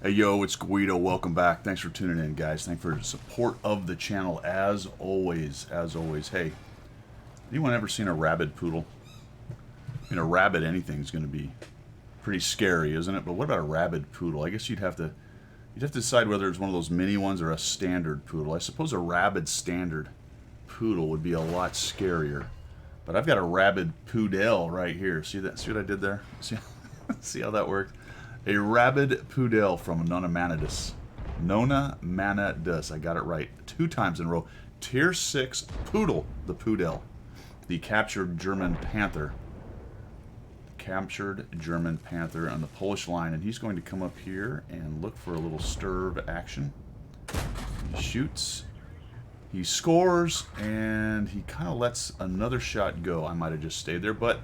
Hey yo, it's Guido. Welcome back. Thanks for tuning in, guys. Thanks for the support of the channel as always. As always. Hey, anyone ever seen a rabid poodle? I mean, a rabid anything is going to be pretty scary, isn't it? But what about a rabid poodle? I guess you'd have to decide whether it's one of those mini ones or a standard poodle. I suppose a rabid standard poodle would be a lot scarier. But I've got a rabid poodle right here. See that? See what I did there? See, see how that worked? A rabid poodle from Nona Manidus. Nona Manidus. I got it right 2 times in a row. Tier 6 poodle, the poodle. The captured German panther. Captured German panther on the Polish line. And he's going to come up here and look for a little stir of action. He shoots. He scores. And he kind of lets another shot go. I might have just stayed there, but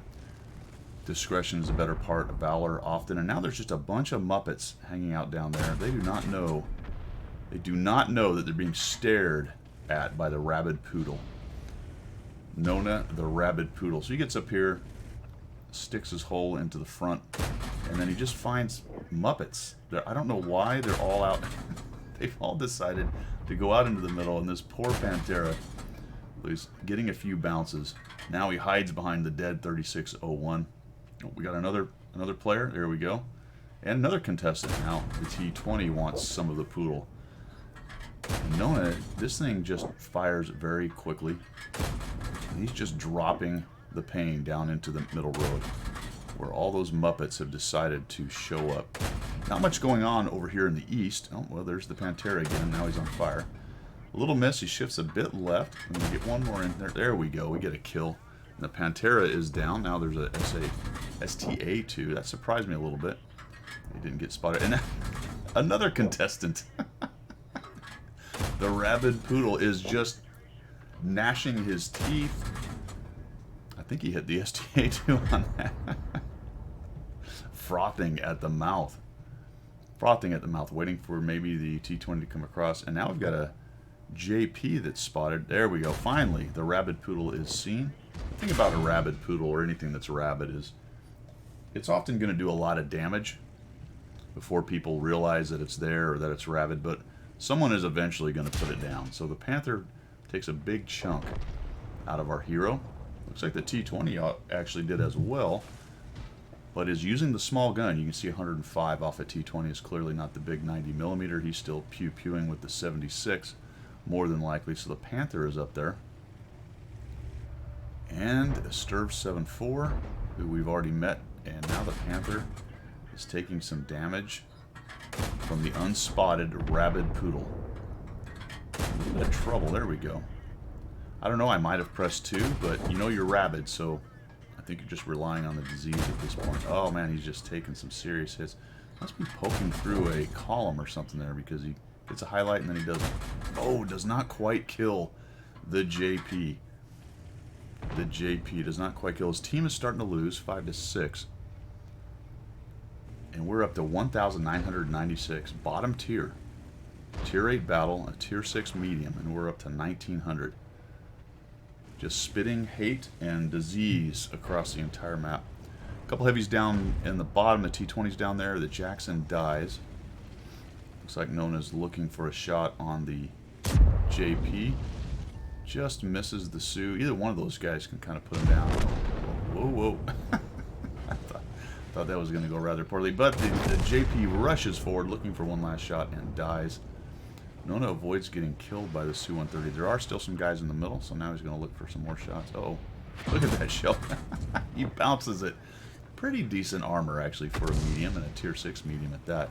discretion is a better part of valor often. And now there's just a bunch of Muppets hanging out down there. They do not know. They do not know that they're being stared at by the rabid poodle. Nona, the rabid poodle. So he gets up here, sticks his hole into the front, and then he just finds Muppets. I don't know why they're all out. They've all decided to go out into the middle, and this poor Pantera is getting a few bounces. Now he hides behind the dead 3601. Oh, we got another player. There we go. And another contestant now. The T20 wants some of the poodle. And Nona, this thing just fires very quickly. And he's just dropping the pain down into the middle road, where all those Muppets have decided to show up. Not much going on over here in the east. Oh, well, there's the Pantera again. Now he's on fire. A little miss. He shifts a bit left. And we get one more in there. There we go. We get a kill. And the Pantera is down. Now there's a STA2. That surprised me a little bit. He didn't get spotted. And another contestant. The rabid poodle is just gnashing his teeth. I think he hit the STA2 on that. Frothing at the mouth. Frothing at the mouth, waiting for maybe the T20 to come across. And now we've got a JP that's spotted. There we go. Finally, the rabid poodle is seen. The thing about a rabid poodle, or anything that's rabid, is it's often going to do a lot of damage before people realize that it's there or that it's rabid, but someone is eventually going to put it down. So the Panther takes a big chunk out of our hero. Looks like the T20 actually did as well, but is using the small gun. You can see 105 off a T20 is clearly not the big 90mm. He's still pew-pewing with the 76, more than likely. So the Panther is up there. And a Sturv 7-4, who we've already met. And now the Panther is taking some damage from the unspotted rabid poodle. A little bit of trouble. There we go. I don't know. I might have pressed 2, but you know you're rabid, so I think you're just relying on the disease at this point. Oh, man, he's just taking some serious hits. Must be poking through a column or something there, because he gets a highlight and then he doesn't. Oh, does not quite kill the JP. The JP does not quite kill. His team is starting to lose 5-6. And we're up to 1,996. Bottom tier. Tier 8 battle, a tier 6 medium, and we're up to 1,900. Just spitting hate and disease across the entire map. A couple heavies down in the bottom. The T20's down there. The Jackson dies. Looks like Nona's looking for a shot on the JP. Just misses the Sioux. Either one of those guys can kind of put him down. Whoa, whoa. I thought that was going to go rather poorly. But the JP rushes forward looking for one last shot and dies. Nona avoids getting killed by the Su-130. There are still some guys in the middle, so now he's going to look for some more shots. Uh-oh. Look at that shell. He bounces it. Pretty decent armor, actually, for a medium, and a tier 6 medium at that.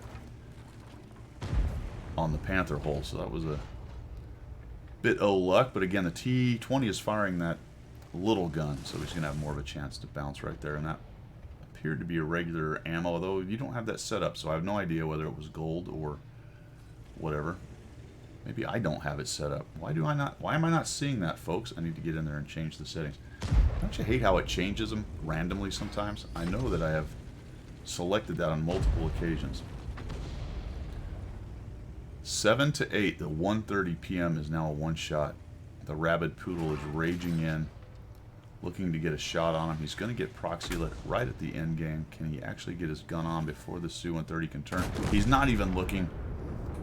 On the Panther hole, so that was a bit of luck. But again, the T20 is firing that little gun, so he's going to have more of a chance to bounce right there. And that appeared to be a regular ammo, although you don't have that set up, so I have no idea whether it was gold or whatever. Maybe I don't have it set up. Why am I not seeing that, folks? I need to get in there and change the settings. Don't you hate how it changes them randomly sometimes? I know that I have selected that on multiple occasions. 7-8, the 1:30 p.m. is now a one-shot. The rabid poodle is raging in. looking to get a shot on him. He's going to get proxy lit right at the end game. Can he actually get his gun on before the Su-130 can turn? He's not even looking.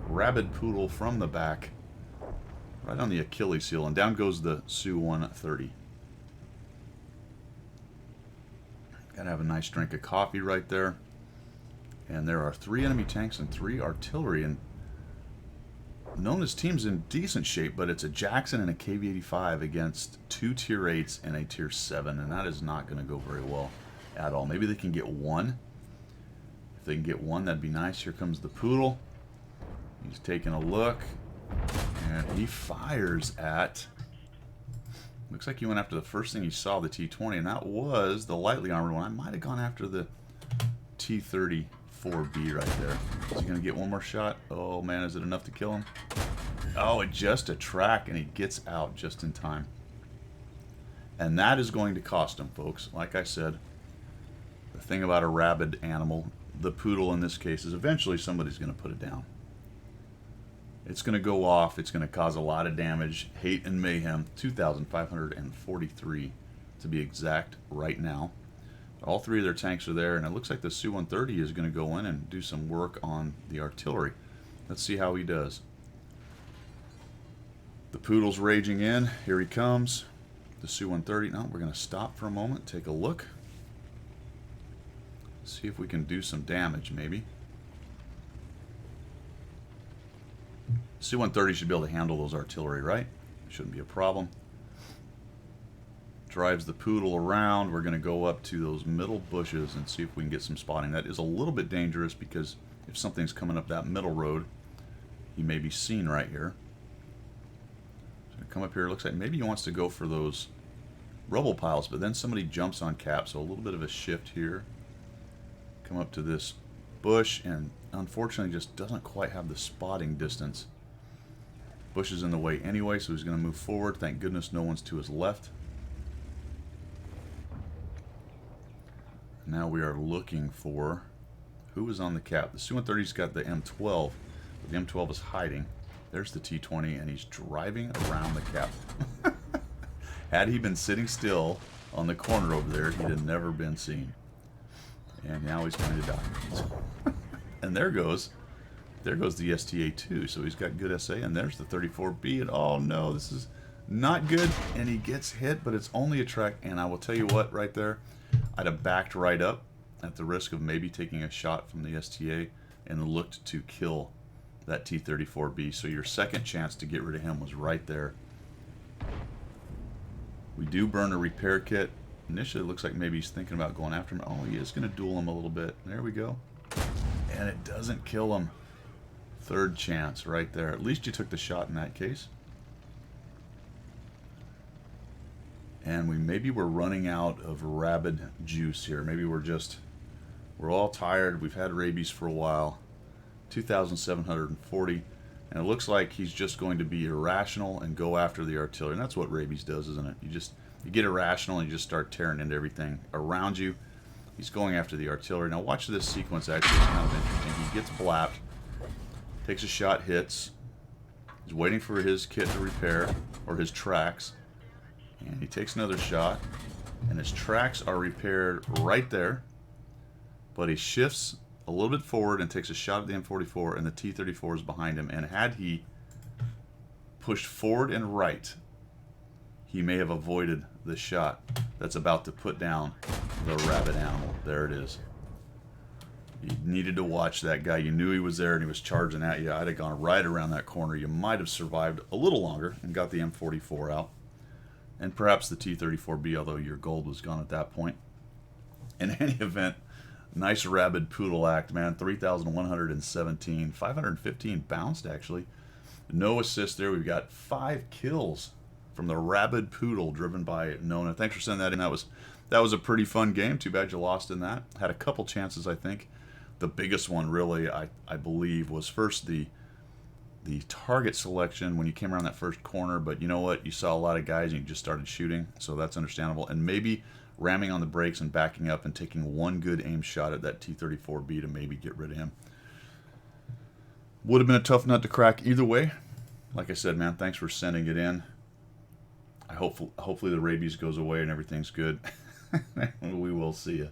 Rabid Poodle from the back, right on the Achilles heel, and down goes the Su-130. Gotta have a nice drink of coffee right there. And there are 3 enemy tanks and 3 artillery, and Nona's team's in decent shape, but it's a Jackson and a KV-85 against 2 tier 8s and a tier 7, and that is not going to go very well at all. Maybe they can get 1. If they can get 1, that'd be nice. Here comes the Poodle. He's taking a look, and he fires at... Looks like he went after the first thing he saw, the T-20, and that was the lightly armored one. I might have gone after the T-34B right there. Is he going to get one more shot? Oh, man, is it enough to kill him? Oh, it just a track, and he gets out just in time. And that is going to cost him, folks. Like I said, the thing about a rabid animal, the Poodle in this case, is eventually somebody's going to put it down. It's going to go off. It's going to cause a lot of damage, hate, and mayhem. 2,543 to be exact right now. All 3 of their tanks are there, and it looks like the Su-130 is going to go in and do some work on the artillery. Let's see how he does. The Poodle's raging in. Here he comes. The Su-130. No, we're going to stop for a moment, take a look. See if we can do some damage, maybe. Su-130 should be able to handle those artillery, right? Shouldn't be a problem. Drives the Poodle around. We're going to go up to those middle bushes and see if we can get some spotting. That is a little bit dangerous because if something's coming up that middle road, he may be seen right here. So come up here. It looks like maybe he wants to go for those rubble piles, but then somebody jumps on cap, so a little bit of a shift here. Come up to this bush, and unfortunately just doesn't quite have the spotting distance. Bush is in the way anyway, so he's going to move forward. Thank goodness no one's to his left. Now we are looking for who is on the cap. The Su-130's got the M12, but the M12 is hiding. There's the T-20, and he's driving around the cap. Had he been sitting still on the corner over there, he'd have never been seen. And now he's going to die. And there goes the STA-2. So he's got good SA, and there's the 34B. And oh no, this is not good. And he gets hit, but it's only a track. And I will tell you what, right there, I'd have backed right up at the risk of maybe taking a shot from the STA and looked to kill that T-34B. So your second chance to get rid of him was right there. We do burn a repair kit. Initially, it looks like maybe he's thinking about going after him. Oh, he is going to duel him a little bit. There we go. And it doesn't kill him. Third chance right there. At least you took the shot in that case. And maybe we're running out of rabid juice here. Maybe we're all tired. We've had rabies for a while. 2,740. And it looks like he's just going to be irrational and go after the artillery. And that's what rabies does, isn't it? You get irrational and you just start tearing into everything around you. He's going after the artillery. Now watch this sequence, actually. It's kind of interesting. He gets blapped, takes a shot, hits. He's waiting for his kit to repair, or his tracks. And he takes another shot, and his tracks are repaired right there. But he shifts a little bit forward and takes a shot at the M44, and the T-34 is behind him. And had he pushed forward and right, he may have avoided the shot that's about to put down the rabid animal. There it is. You needed to watch that guy. You knew he was there and he was charging at you. I'd have gone right around that corner. You might have survived a little longer and got the M44 out. And perhaps the T-34B, although your gold was gone at that point. In any event, nice rabid Poodle act, man. 3,117. 515 bounced, actually. No assist there. We've got 5 kills from the rabid Poodle, driven by Nona. Thanks for sending that in. That was a pretty fun game. Too bad you lost in that. Had a couple chances, I think. The biggest one, really, I believe, was first the target selection when you came around that first corner. But you know what? You saw a lot of guys and you just started shooting, so that's understandable. And maybe ramming on the brakes and backing up and taking one good aim shot at that T-34B to maybe get rid of him. Would have been a tough nut to crack either way. Like I said, man, thanks for sending it in. I hopefully the rabies goes away and everything's good. We will see you.